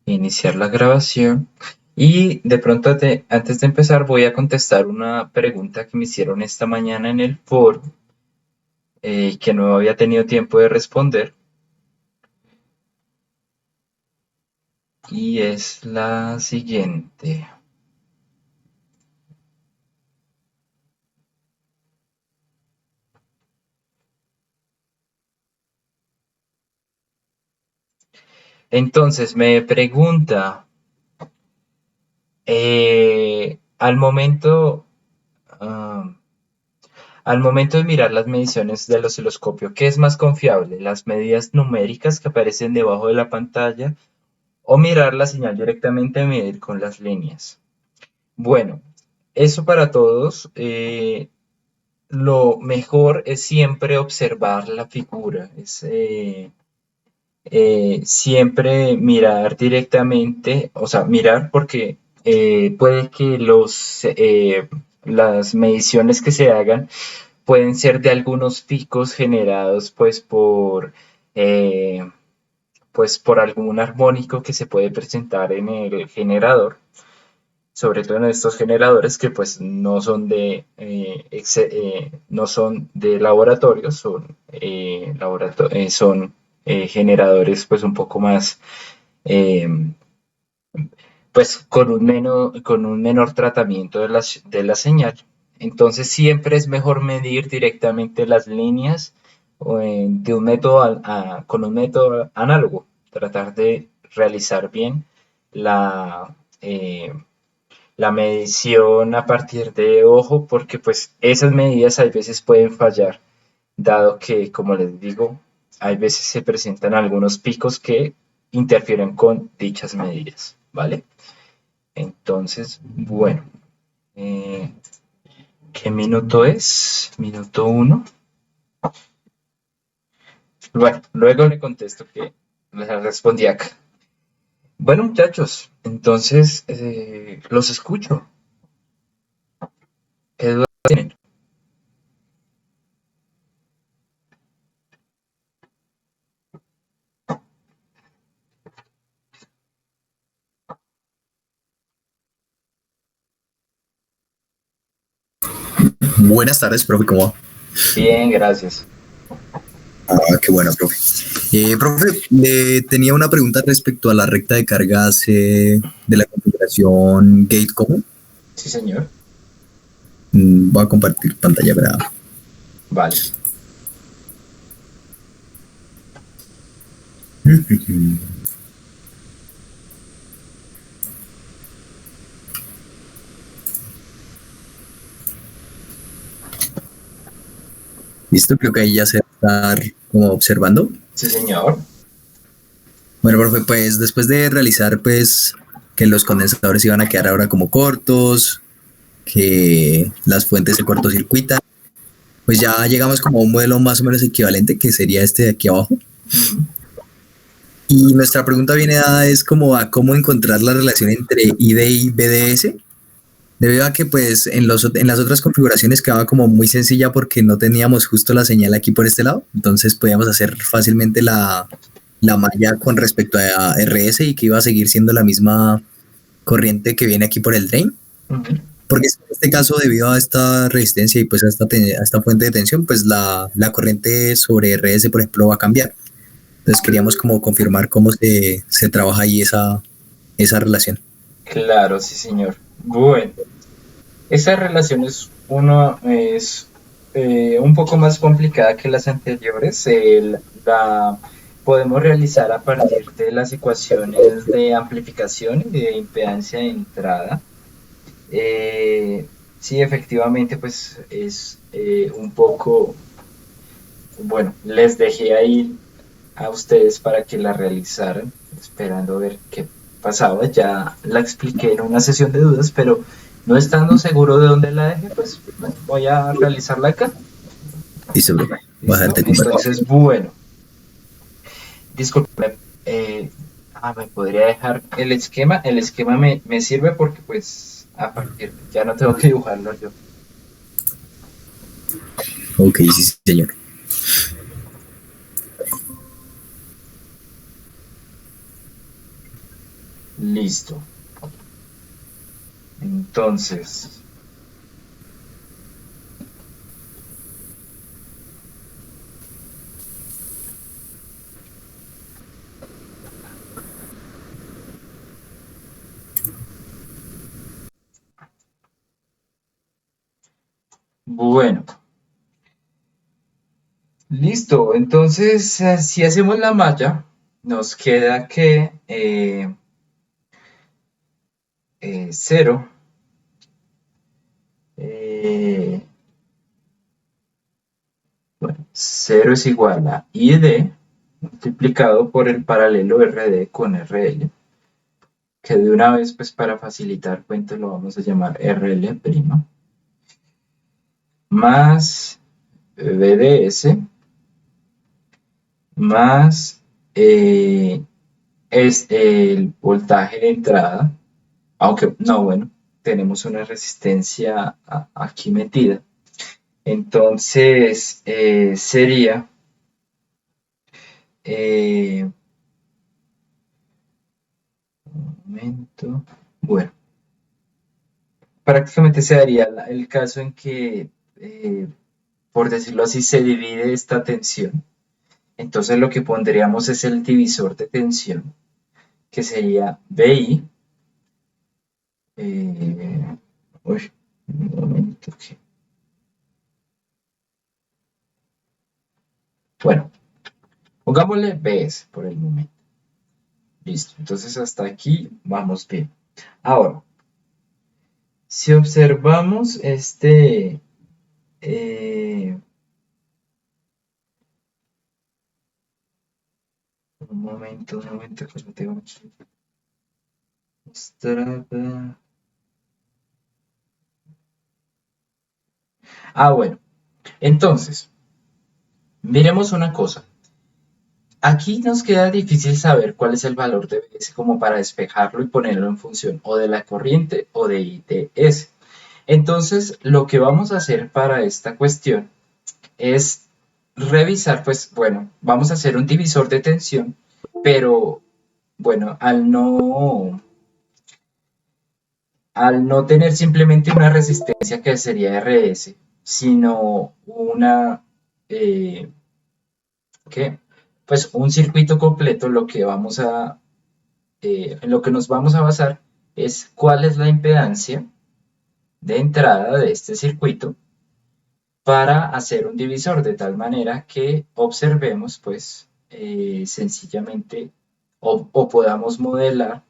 Iniciar la grabación. Y de pronto, antes de empezar, voy a contestar una pregunta que me hicieron esta mañana en el foro, que no había tenido tiempo de responder. Y es la siguiente. Entonces me pregunta, al momento, ah, al momento de mirar las mediciones del osciloscopio, ¿qué es más confiable? ¿Las medidas numéricas que aparecen debajo de la pantalla o mirar la señal directamente a medir con las líneas? Bueno, eso para todos. Lo mejor es siempre observar la figura, siempre mirar directamente, o sea, mirar porque puede que las mediciones que se hagan pueden ser de algunos picos generados eh, pues por algún armónico que se puede presentar en el generador, sobre todo en estos generadores que pues no son de laboratorio, son generadores pues un poco más eh, pues con un menor tratamiento de la señal. Entonces siempre es mejor medir directamente las líneas de un método con un método análogo, tratar de realizar bien la, eh, la medición a partir de ojo, porque pues esas medidas a veces pueden fallar, dado que, como les digo, hay veces se presentan algunos picos que interfieren con dichas medidas, ¿vale? Entonces, bueno, eh, ¿qué minuto es? Minuto uno. Bueno, luego le contesto que le respondí acá. Bueno, muchachos, entonces los escucho. ¿Qué dudas tienen? Buenas tardes, profe, ¿cómo va? Bien, gracias. Qué bueno, profe. Profe, le tenía una pregunta respecto a la recta de cargas de la configuración Gate Common. Sí, señor. Voy a compartir pantalla para... Vale. Listo, creo que ahí ya se va a estar como observando. Sí, señor. Bueno, profe, pues después de realizar pues que los condensadores iban a quedar ahora como cortos, que las fuentes se cortocircuitan, pues ya llegamos como a un modelo más o menos equivalente que sería este de aquí abajo. Ujú. Y nuestra pregunta viene dada es como a cómo encontrar la relación entre ID y BDS, debido a que pues en las otras configuraciones quedaba como muy sencilla porque no teníamos justo la señal aquí por este lado, entonces podíamos hacer fácilmente la malla con respecto a RS y que iba a seguir siendo la misma corriente que viene aquí por el drain, Ujú. porque en este caso debido a esta resistencia y pues a esta fuente de tensión, pues la corriente sobre RS por ejemplo va a cambiar. Entonces queríamos como confirmar cómo se trabaja ahí esa relación. Claro, sí, señor. Bueno, esa relación es un poco más complicada que las anteriores. La podemos realizar a partir de las ecuaciones de amplificación y de impedancia de entrada. Sí, efectivamente, pues es un poco, bueno, les dejé ahí a ustedes para que la realizaran, esperando ver qué pasaba. Ya la expliqué en una sesión de dudas, pero no estando seguro de dónde la dejé, pues bueno, voy a realizarla acá. Listo, bro. Voy a ¿Listo? dejarte compartir. Entonces, bueno, disculpe, me podría dejar el esquema. El esquema me sirve porque pues a partir, ya no tengo que dibujarlo yo. Ok, sí, señor. Listo. Entonces, bueno, listo. Entonces, si hacemos la malla, nos queda que 0, 0 es igual a ID multiplicado por el paralelo RD con RL, que de una vez, pues para facilitar cuentas, lo vamos a llamar RL', más BDS, más es el voltaje de entrada, aunque no, bueno, tenemos una resistencia aquí metida. Entonces sería eh, un momento, bueno, prácticamente se daría el caso en que, por decirlo así, se divide esta tensión. Entonces lo que pondríamos es el divisor de tensión, que sería BI. Uy, un momento que. Bueno, pongámosle BS por el momento. Listo. Entonces hasta aquí vamos bien. Ahora, si observamos eh, un momento que lo tengo aquí. Strava. Bueno. Entonces, miremos una cosa. Aquí nos queda difícil saber cuál es el valor de BS como para despejarlo y ponerlo en función o de la corriente o de ITS. Entonces, lo que vamos a hacer para esta cuestión es revisar, pues bueno, vamos a hacer un divisor de tensión, pero bueno, al no tener simplemente una resistencia que sería RS, sino eh, ¿qué? Pues un circuito completo, en lo que nos vamos a basar es cuál es la impedancia de entrada de este circuito para hacer un divisor de tal manera que observemos pues sencillamente o podamos modelar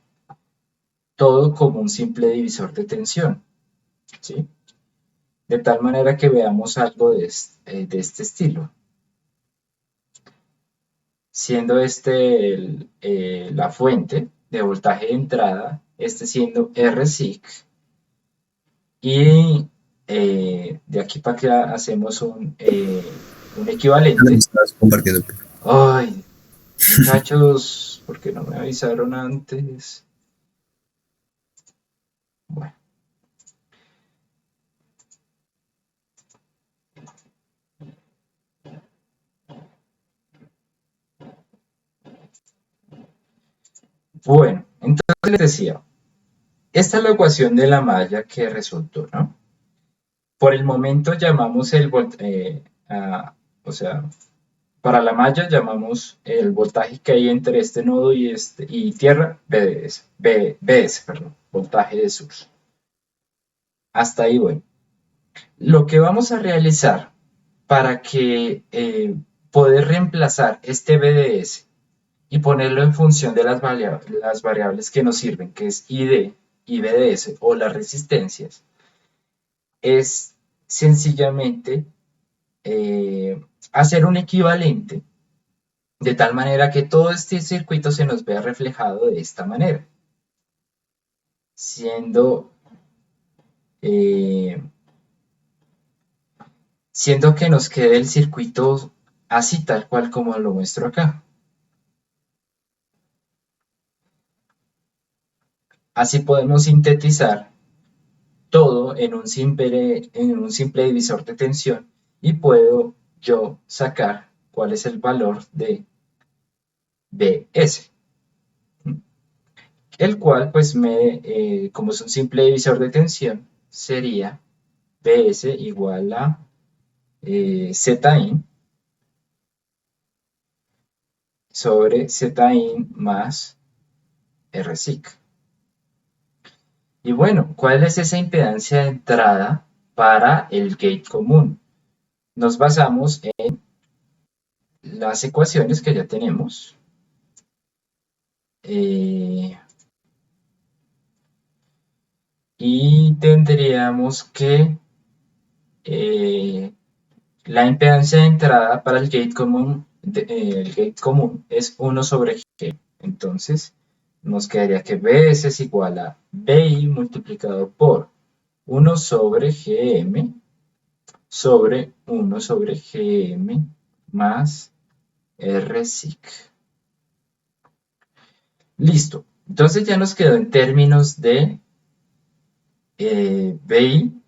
todo como un simple divisor de tensión, ¿sí? De tal manera que veamos algo de este estilo, siendo la fuente de voltaje de entrada, este siendo RSIC, y de aquí para acá hacemos un Ahora me equivalente. estabas compartiendo. Ay, muchachos, ¿por qué no me avisaron antes? Bueno, bueno, entonces les decía, esta es la ecuación de la malla que resultó, ¿no? Por el momento llamamos o sea, para la malla llamamos el voltaje que hay entre este nodo y tierra BDS, BS, perdón, voltaje de source. Hasta ahí, bueno. Lo que vamos a realizar para que poder reemplazar este BDS y ponerlo en función de las variables que nos sirven, que es ID y BDS o las resistencias, es sencillamente hacer un equivalente de tal manera que todo este circuito se nos vea reflejado de esta manera, siendo, eh, siendo que nos quede el circuito así tal cual como lo muestro acá. Así podemos sintetizar todo en un simple divisor de tensión y puedo yo sacar cuál es el valor de BS. el cual pues como es un simple divisor de tensión, sería Bs igual a Zin sobre Zin más Rsic. Y bueno, ¿cuál es esa impedancia de entrada para el gate común? Nos basamos en las ecuaciones que ya tenemos. Y tendríamos que la impedancia de entrada para el gate común es 1 sobre G. Entonces, nos quedaría que Bs es igual a Bi multiplicado por 1 sobre Gm sobre 1 sobre Gm más Rsic. Listo. Entonces ya nos quedó en términos de Bi,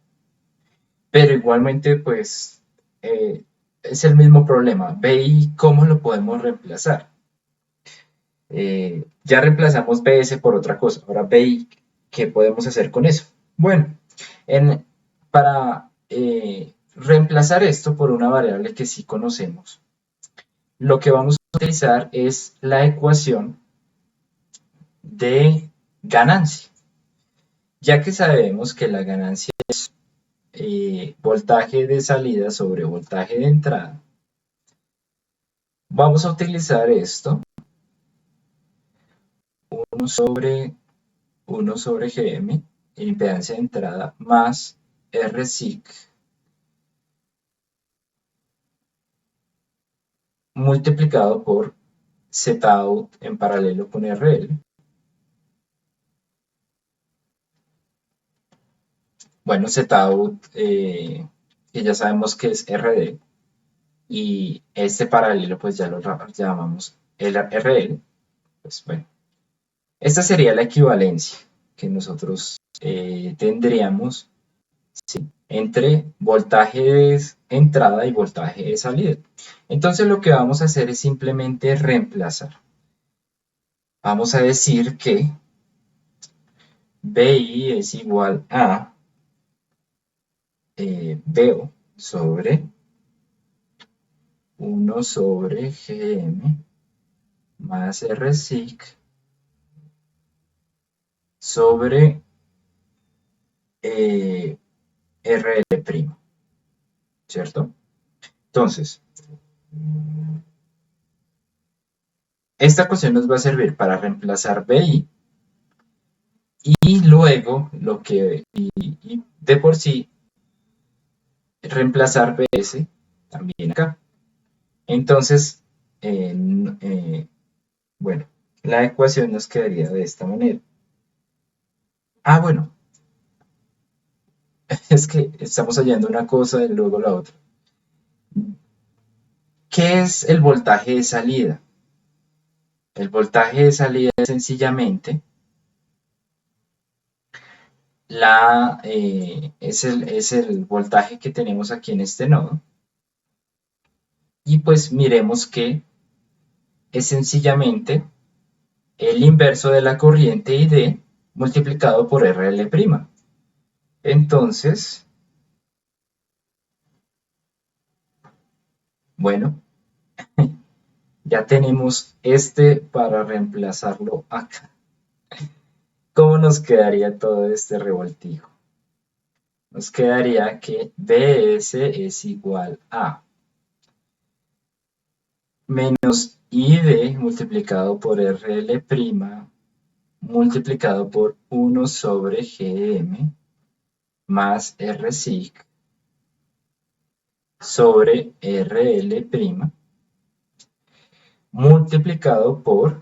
pero igualmente pues es el mismo problema. Bi, ¿cómo lo podemos reemplazar? Ya reemplazamos Bs por otra cosa. Ahora Bi, ¿qué podemos hacer con eso? Bueno, para reemplazar esto por una variable que sí conocemos, lo que vamos a utilizar es la ecuación de ganancia, ya que sabemos que la ganancia es voltaje de salida sobre voltaje de entrada. Vamos a utilizar esto, 1 sobre Gm, impedancia de entrada, más Rsic, multiplicado por Zout en paralelo con RL. Bueno, Zout, que ya sabemos que es RD, y este paralelo pues ya lo llamamos el RL. Pues bueno, esta sería la equivalencia que nosotros tendríamos, ¿sí?, entre voltaje de entrada y voltaje de salida. Entonces lo que vamos a hacer es simplemente reemplazar. Vamos a decir que Bi es igual a Bo sobre 1 sobre Gm más Rsic sobre RL', ¿cierto? Entonces, esta ecuación nos va a servir para reemplazar Bi y luego y de por sí reemplazar Bs también acá. Entonces, bueno, la ecuación nos quedaría de esta manera. Ah, bueno, es que estamos hallando una cosa y luego la otra. ¿Qué es el voltaje de salida? El voltaje de salida es sencillamente es el voltaje que tenemos aquí en este nodo. Y pues miremos que es sencillamente el inverso de la corriente ID multiplicado por RL'. Entonces, bueno, ya tenemos este para reemplazarlo acá. ¿Cómo nos quedaría todo este revoltijo? Nos quedaría que Bs es igual a menos ID multiplicado por RL' multiplicado por 1 sobre Gm más Rsic sobre RL' multiplicado por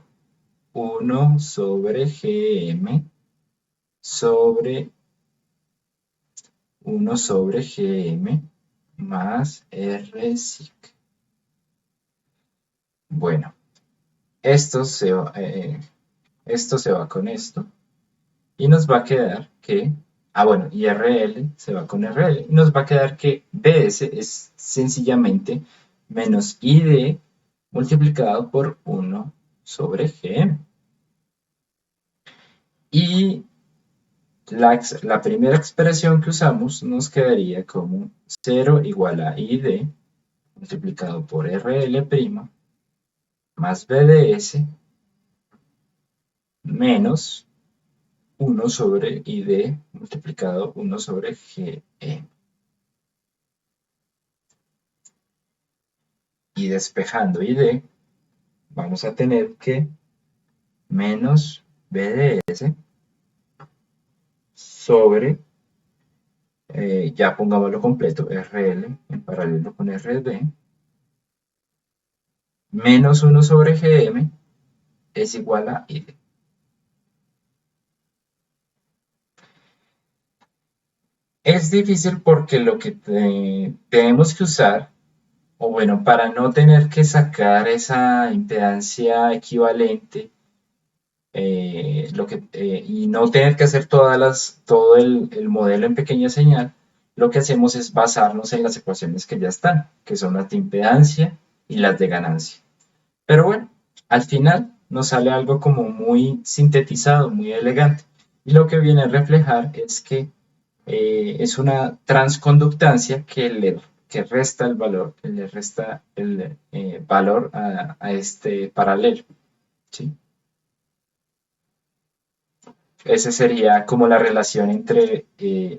1 sobre Gm sobre 1 sobre Gm más Rsic. Bueno, esto se va con esto y nos va a quedar que, bueno, y RL se va con RL, y nos va a quedar que Bs es sencillamente menos ID multiplicado por 1 sobre Gm. Y la primera expresión que usamos nos quedaría como 0 igual a ID multiplicado por RL' más BDS menos 1 sobre ID multiplicado 1 sobre GE. Y despejando ID, vamos a tener que menos BDS sobre, ya pongámoslo completo, RL en paralelo con RD, menos 1 sobre GM es igual a ID. Es difícil porque lo que tenemos que usar, o bueno, para no tener que sacar esa impedancia equivalente, y no tener que hacer todo el modelo en pequeña señal, lo que hacemos es basarnos en las ecuaciones que ya están, que son las de impedancia y las de ganancia. Pero bueno, al final nos sale algo como muy sintetizado, muy elegante. Y lo que viene a reflejar es que es una transconductancia que resta el valor, le resta el valor a este paralelo. ¿Sí? Esa sería como la relación entre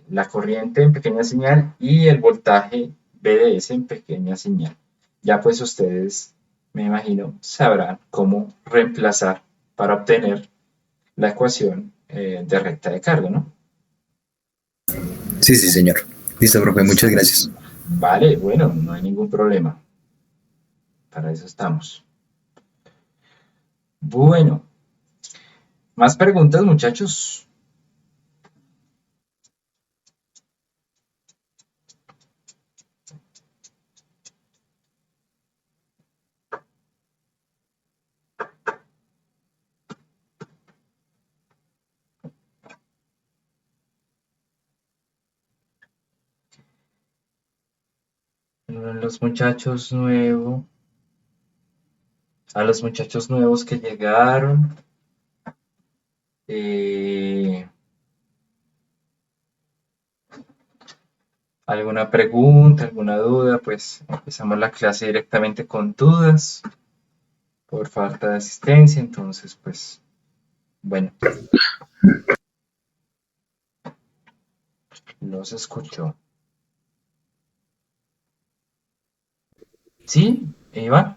la corriente en pequeña señal y el voltaje BDS en pequeña señal. Ya pues ustedes, me imagino, sabrán cómo reemplazar para obtener la ecuación de recta de carga, ¿no? Sí, sí, señor. Listo, profe, muchas gracias. Vale, bueno, no hay ningún problema. Para eso estamos. Bueno, más preguntas, muchachos. Los muchachos nuevos, a los muchachos nuevos que llegaron, eh, alguna pregunta, alguna duda, pues empezamos la clase directamente con dudas por falta de asistencia. Entonces, pues, bueno, los escucho. ¿Sí, Iván?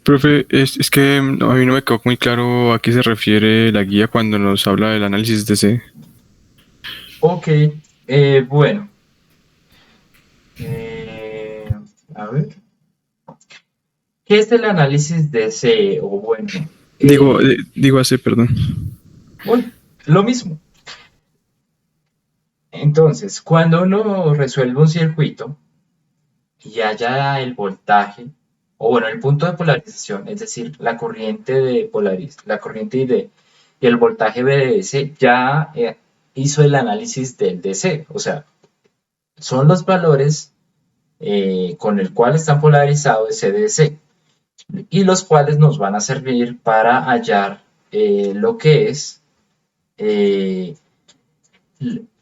Profe, es que no, a mí no me quedó muy claro a qué se refiere la guía cuando nos habla del análisis de C. Ok, bueno. eh, a ver, ¿qué es el análisis de C? O bueno, Digo AC, perdón. uy, lo mismo. Entonces, cuando uno resuelve un circuito y haya el voltaje, o bueno, el punto de polarización, es decir, la corriente ID y el voltaje BDS, ya hizo el análisis del DC, o sea, son los valores con el cual están polarizados ese DC y los cuales nos van a servir para hallar lo que es eh,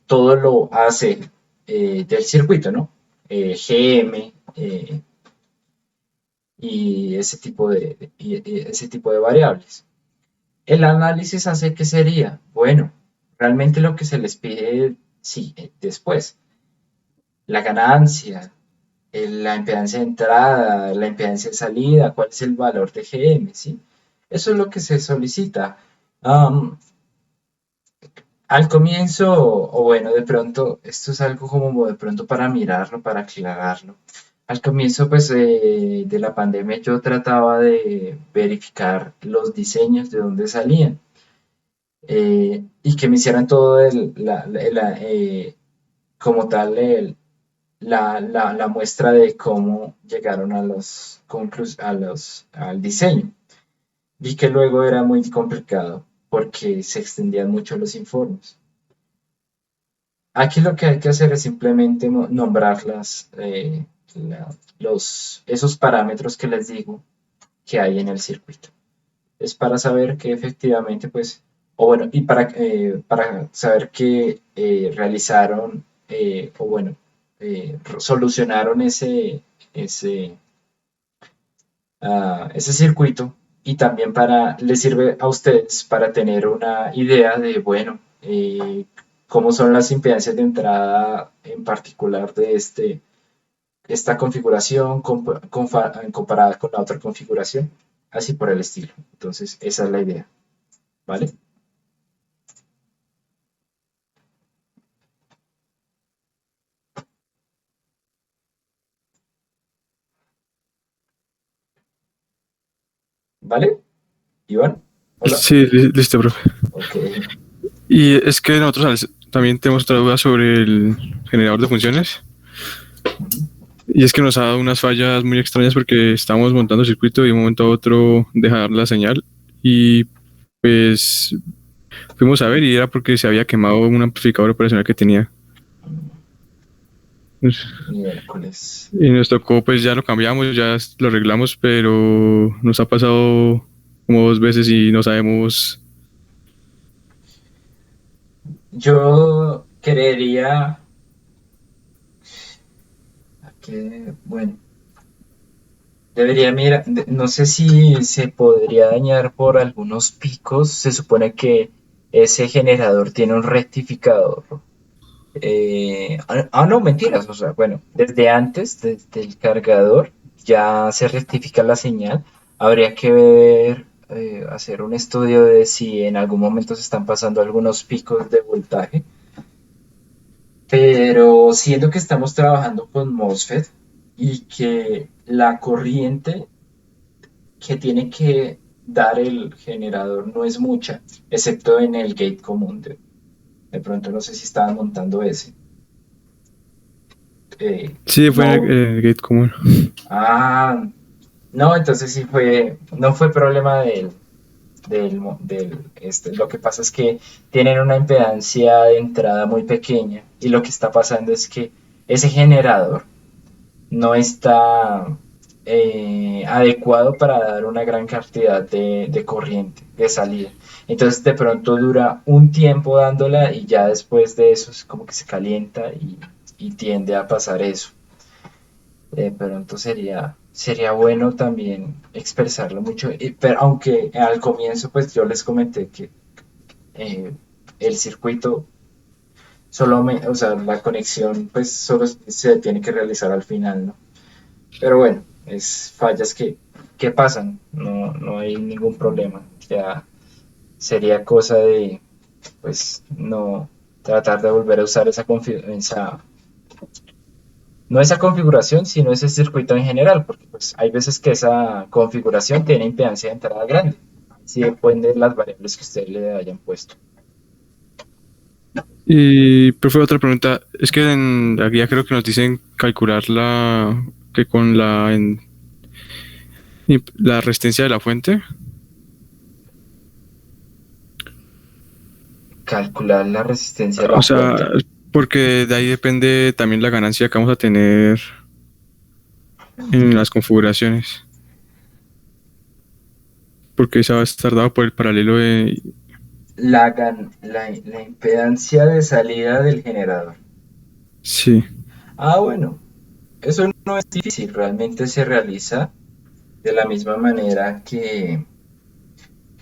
todo lo AC del circuito, ¿no? GM, y ese tipo de variables. El análisis hace que sería, bueno, realmente lo que se les pide, sí, después, la ganancia, la impedancia de entrada, la impedancia de salida, cuál es el valor de GM, ¿sí? Eso es lo que se solicita. Um, Al comienzo, o bueno, de pronto, esto es algo como de pronto para mirarlo, para aclararlo. Al comienzo, pues, de la pandemia yo trataba de verificar los diseños de dónde salían y que me hicieran todo como tal la muestra de cómo llegaron al diseño. Vi que luego era muy complicado porque se extendían mucho los informes. Aquí lo que hay que hacer es simplemente nombrar esos parámetros que les digo que hay en el circuito. Es para saber que efectivamente, pues, O bueno, y para saber que realizaron, o bueno, solucionaron ese, ese circuito, y también les sirve a ustedes para tener una idea de, bueno, cómo son las impedancias de entrada en particular de esta configuración comparada con la otra configuración, así por el estilo. Entonces, esa es la idea, ¿vale? ¿Vale? Iván, hola. Sí, listo, profe. Ok. Y es que nosotros también tenemos otra duda sobre el generador de funciones. Ujú. Y es que nos ha dado unas fallas muy extrañas porque estábamos montando el circuito y de un momento a otro deja de dar la señal. Y pues fuimos a ver y era porque se había quemado un amplificador operacional que tenía. Miércoles. Y nos tocó, pues ya lo cambiamos, ya lo arreglamos, pero nos ha pasado como 2 veces y no sabemos. Yo creería que, bueno, debería mirar, no sé si se podría dañar por algunos picos. Se supone que ese generador tiene un rectificador. No, mentiras. O sea, bueno, desde antes, desde el cargador, ya se rectifica la señal. Habría que ver, hacer un estudio de si en algún momento se están pasando algunos picos de voltaje. Pero siendo que estamos trabajando con MOSFET y que la corriente que tiene que dar el generador no es mucha, excepto en el gate común. De pronto no sé si estaban montando ese. Sí, fue en No. el gate común. Ah, no, entonces sí no fue problema lo que pasa es que tienen una impedancia de entrada muy pequeña, y lo que está pasando es que ese generador no está adecuado para dar una gran cantidad de corriente, de salida. Entonces de pronto dura un tiempo dándola y ya después de eso es como que se calienta, y tiende a pasar eso. Pero entonces sería bueno también expresarlo mucho, pero aunque al comienzo pues yo les comenté que eh, el circuito o sea, la conexión pues solo se tiene que realizar al final, ¿no? Pero bueno, es fallas que pasan, no hay ningún problema. Ya sería cosa de, pues, no tratar de volver a usar no esa configuración, sino ese circuito en general, porque pues hay veces que esa configuración tiene impedancia de entrada grande. Sí depende de las variables que ustedes le hayan puesto. Y, profe, otra pregunta. Es que en la guía creo que nos dicen calcular que con la resistencia de la fuente. Calcular la resistencia de la O sea, fuente. porque de ahí depende también la ganancia que vamos a tener en las configuraciones. Porque esa va a estar dado por el paralelo de... La impedancia de salida del generador. Sí. Bueno, eso no es difícil, realmente se realiza de la misma manera que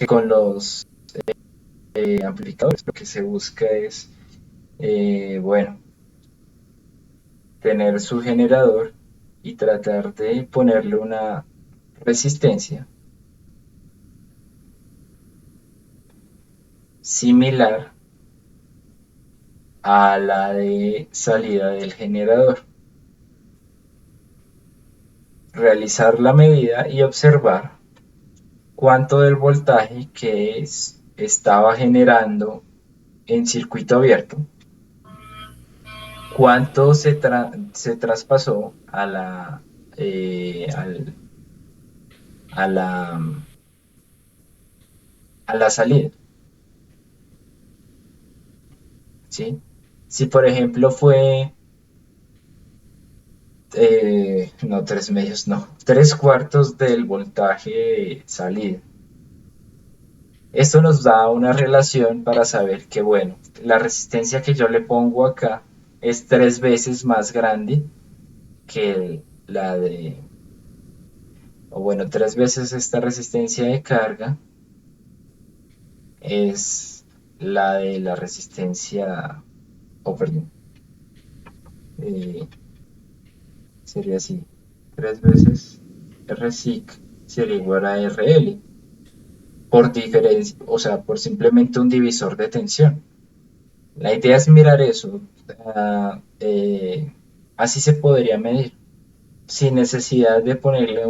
con los amplificadores. Lo que se busca es, bueno, tener su generador y tratar de ponerle una resistencia similar a la de salida del generador. Realizar la medida y observar cuánto del voltaje que estaba generando en circuito abierto, cuánto se traspasó eh, al- a la, a la salida, ¿sí? Si por ejemplo fue, no, 3/4 no, 3/4 del voltaje salida, Esto nos da una relación para saber que, bueno, la resistencia que yo le pongo acá es 3 veces más grande que la de, o bueno, 3 veces esta resistencia de carga es la de la resistencia, o perdón, eh, sería así, 3 veces RSIC sería igual a RL, por diferencia, o sea, por simplemente un divisor de tensión. La idea es mirar eso, así se podría medir, sin necesidad de ponerle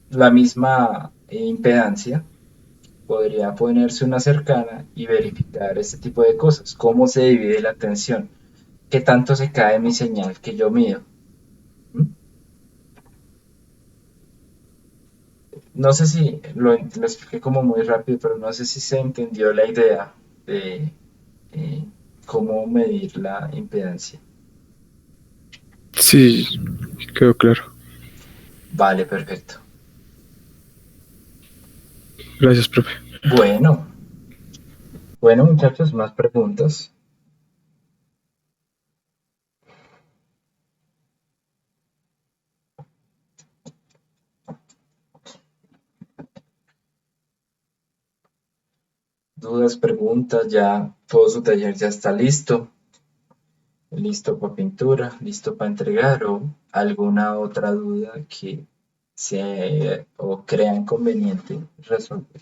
la misma impedancia. Podría ponerse una cercana y verificar este tipo de cosas, cómo se divide la tensión, qué tanto se cae mi señal que yo mido. ¿Mm? No sé si lo expliqué como muy rápido, pero no sé si se entendió la idea de eh, cómo medir la impedancia. Sí, quedó claro. Vale, perfecto. Gracias, profe. Bueno, bueno muchachos, más preguntas. Dudas, preguntas, ya todo su taller ya está listo. Listo para pintura, listo para entregar o alguna otra duda que se o crean conveniente resolver.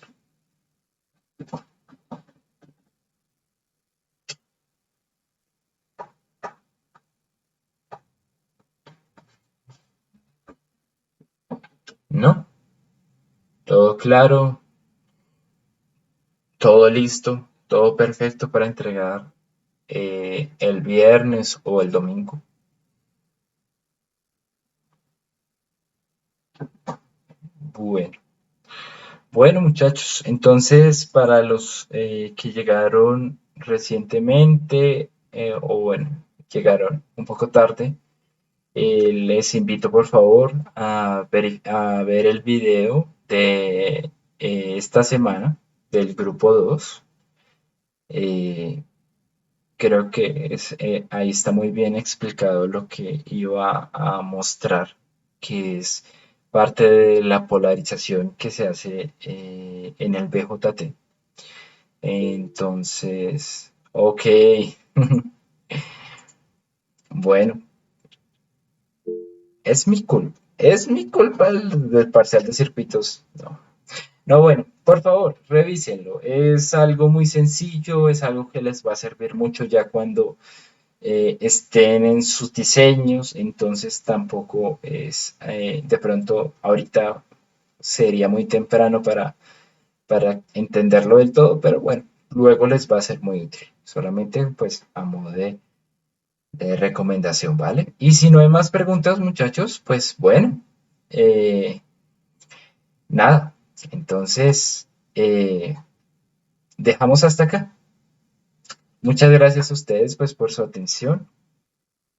¿No? Todo claro, todo listo, todo perfecto para entregar el viernes o el domingo. Bueno, bueno muchachos, entonces para los que llegaron recientemente o bueno, llegaron un poco tarde, les invito por favor a ver el video de esta semana del grupo 2. Eh, Creo que ahí está muy bien explicado lo que iba a mostrar, que es parte de la polarización que se hace en el BJT. Entonces, ok, bueno, es mi culpa del parcial de circuitos. No, no, bueno, por favor, revísenlo. Es algo muy sencillo, es algo que les va a servir mucho ya cuando estén en sus diseños, entonces tampoco es, de pronto, ahorita sería muy temprano para entenderlo del todo, pero bueno, luego les va a ser muy útil, solamente pues a modo de recomendación, ¿vale? Y si no hay más preguntas, muchachos, pues bueno, eh, nada, entonces dejamos hasta acá. Muchas gracias a ustedes pues por su atención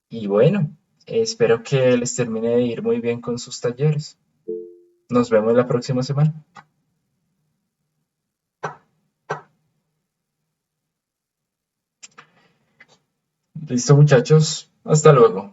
y bueno, espero que les termine de ir muy bien con sus talleres. Nos vemos la próxima semana. Listo muchachos, hasta luego.